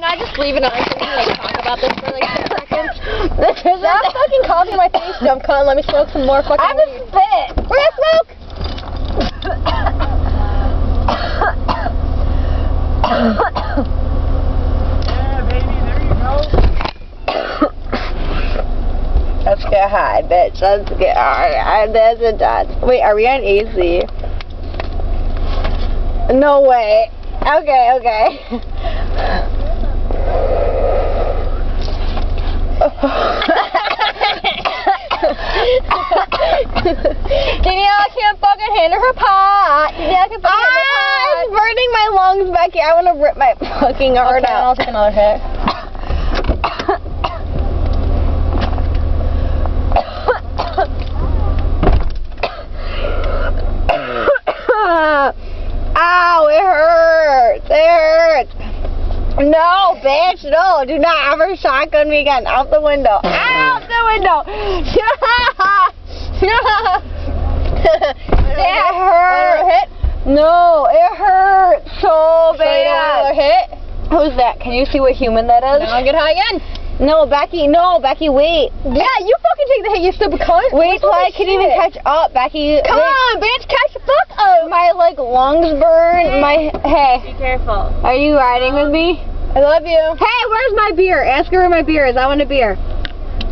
Can I just leave it on so we can like talk about this for like 6 seconds? Stop fucking coughing my face, dumb cunt. Let me smoke some more fucking I'm weed. a spit. We're gonna smoke! Yeah, baby, there you go. Let's get high, bitch. Let's get high. There's a dot. Wait, are we on easy? No way. Okay, okay. Danielle, I can't fucking handle her pot. Danielle, I can't fucking handle her pot. It's burning my lungs, Becky. I want to rip my fucking heart Okay, I'll out. take another hit. Ow, it hurts. It hurts. No, bitch, no. Do not ever shotgun me again. Out the window. Out the window. That hurts. No, it hurts so bad. Another hit. Who's that? Can you see what human that is? Now I'll get high again. No, Becky, wait. Yeah, you fucking take the hit, you stupid cunt. Wait till I can even catch up, Becky. Come on, bitch, catch the fuck up. My, like, lungs burn. Hey, Be careful. are you riding with me? I love you. Hey, where's my beer? Ask her where my beer is. I want a beer.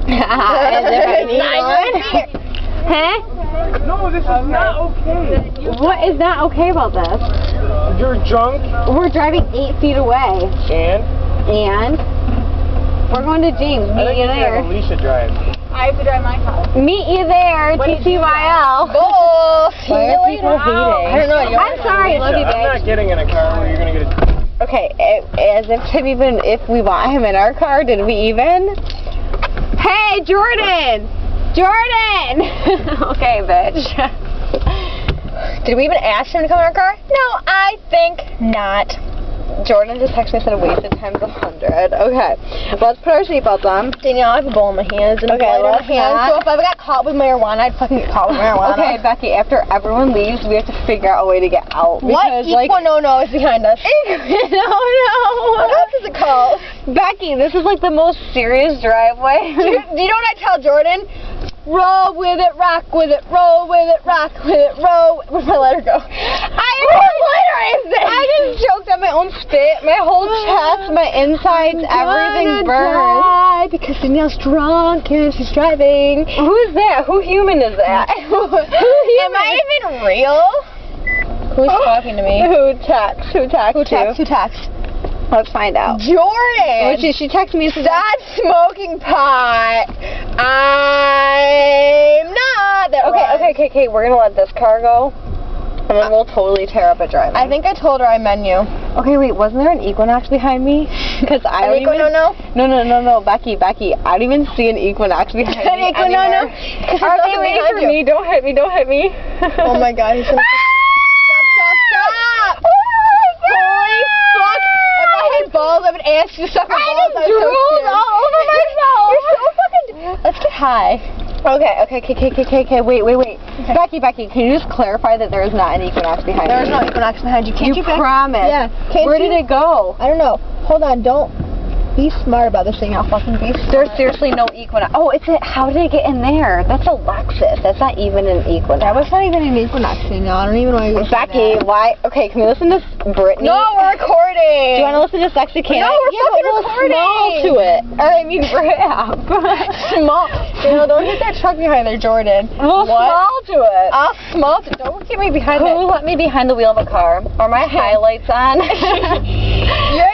As if I need one. Huh? No, this is not okay. What is not okay about this? You're drunk We're driving 8 feet away. and We're going to James. I Meet think you you should have there. Alicia drive. I have to drive my car. Meet you there. TTYL. Bull. See Why you are later. people hating? I don't know. You I'm sorry. Love you, Alicia, I'm not bitch. getting in a car where you're gonna get a. Okay, as if to even if we want him in our car, did we even? Hey, Jordan! Jordan! Okay, bitch. Did we even ask him to come in our car? No, I think not. Jordan just texted me and said wasted times 100. Okay, let's put our seatbelts on. Danielle, I have a bowl in my hands and a Okay, lighter in my let's hands. not. So if I ever got caught with marijuana, I'd fucking get caught with marijuana. Okay, Becky, after everyone leaves, we have to figure out a way to get out. What? Because, like, No is behind us. no. What else is it called? Becky, this is like the most serious driveway. Do you know what I tell Jordan? Roll with it, rock with it, roll with it, rock with it, roll. Where'd my lighter go? I just choked on my own spit. My whole chest, my insides, everything burns. Because Danielle's drunk and she's driving. Who's that? Who human is that? Am I even real? Who's talking to me? Who texts? Who texts? Who texts? Let's find out. Jordan! She texted me and said, Stop smoking pot! I'm not that Okay, we're gonna let this car go. And then we'll totally tear up a driving. I think I told her I menu. Okay, wait, wasn't there an Equinox behind me? Because I don't even... No. No, Becky, I don't even see an Equinox behind me anymore. Because Are they waiting for me? Don't hit me. Oh my god, he's gonna... Stop! Oh my Holy fuck! If I had balls, I would ask you to suck my balls. I drooled all over myself. You're so fucking... Let's get high. Okay, wait. Okay. Becky, can you just clarify that there is not an Equinox behind There is me? no Equinox behind you. Can't you promise. Yeah. Can't Where you? did it go? I don't know. Hold on, don't be smart about this thing. I'll fucking be smart. There's seriously no Equinox. Oh, how did it get in there? That's a Lexus. That's not even an Equinox. That was not even an Equinox thing. I don't even know why you Becky, why? Okay, can we listen to Brittany? No, we're recording. Do you want to listen to Sexy Can? No, we're fucking recording. Small to it. Or I mean, rap. Small. You know, don't hit that truck behind there, Jordan. Well, small to it. I'll small to. Don't get me behind Who that. let me behind the wheel of a car? Are my highlights on? Your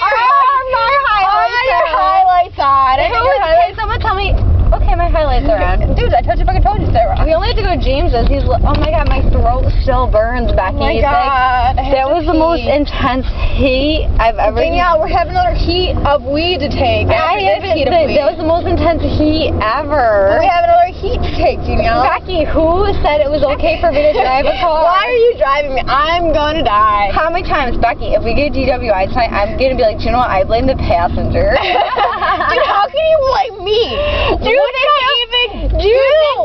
highlights on. Can someone tell me? Okay, my highlights are on. Dude, I fucking told you they're on. We only have to go to James's. Oh my god, my throat still burns, Becky. Oh my god. That was the most intense heat I've ever. Danielle, we're having another heat of weed to take. That was the most intense heat ever. We have another heat to take, Danielle. Becky, who said it was okay for me to drive a car? Why are you driving me? I'm gonna die. How many times, Becky, if we get DWI tonight, I'm gonna be like, do you know what? I blame the passenger. Dude, how can you blame me? Do you think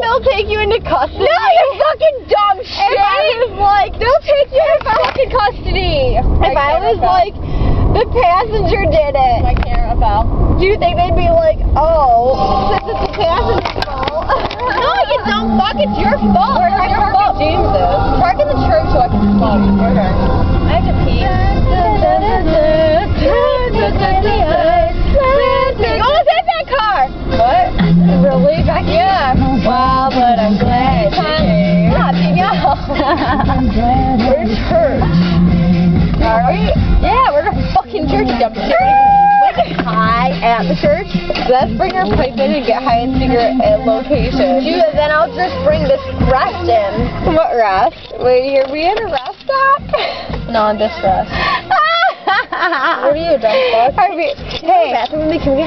they'll take you into custody? No, you fucking dumb shit. If I was like, they'll take you into fucking custody. If I was like, the passenger did it. My camera. you think they'd be like, oh, since it's the passenger's fault? No, you dumb fuck, it's your fault. Where's my park at James's? Park in the church so I can smoke. Okay. I have to pee. You almost hit that car! What? Really? Back here? Yeah. Wow, but I'm glad you came. Where's church? Are we? Yeah, we're at a fucking church, you dumb shit. High at the church. Let's bring our pipe in and get high and secret location. Dude, then I'll just bring this rest in. What rest? Wait, are we in a rest stop? No, this rest. What are you, dumb fuck? Hey,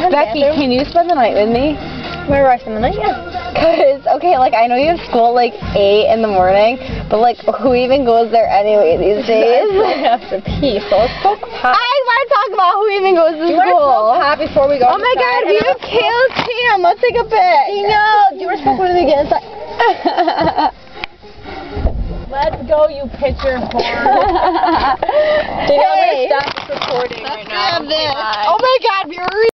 Becky, can you spend the night with me? Where do I spend the night? Yeah. Cause, okay, like, I know you have school at, like, 8 in the morning, but, like, who even goes there anyway these days? I have to pee, so let's smoke pot. I want to talk about who even goes to school. Do you want to smoke pot before we go? Oh my god, we have Kayla's Cam. Let's take a pic. No, do you want to smoke one of them again? Let's go, you pitcher whore. I'm going to stop this recording right now. Oh my god, we were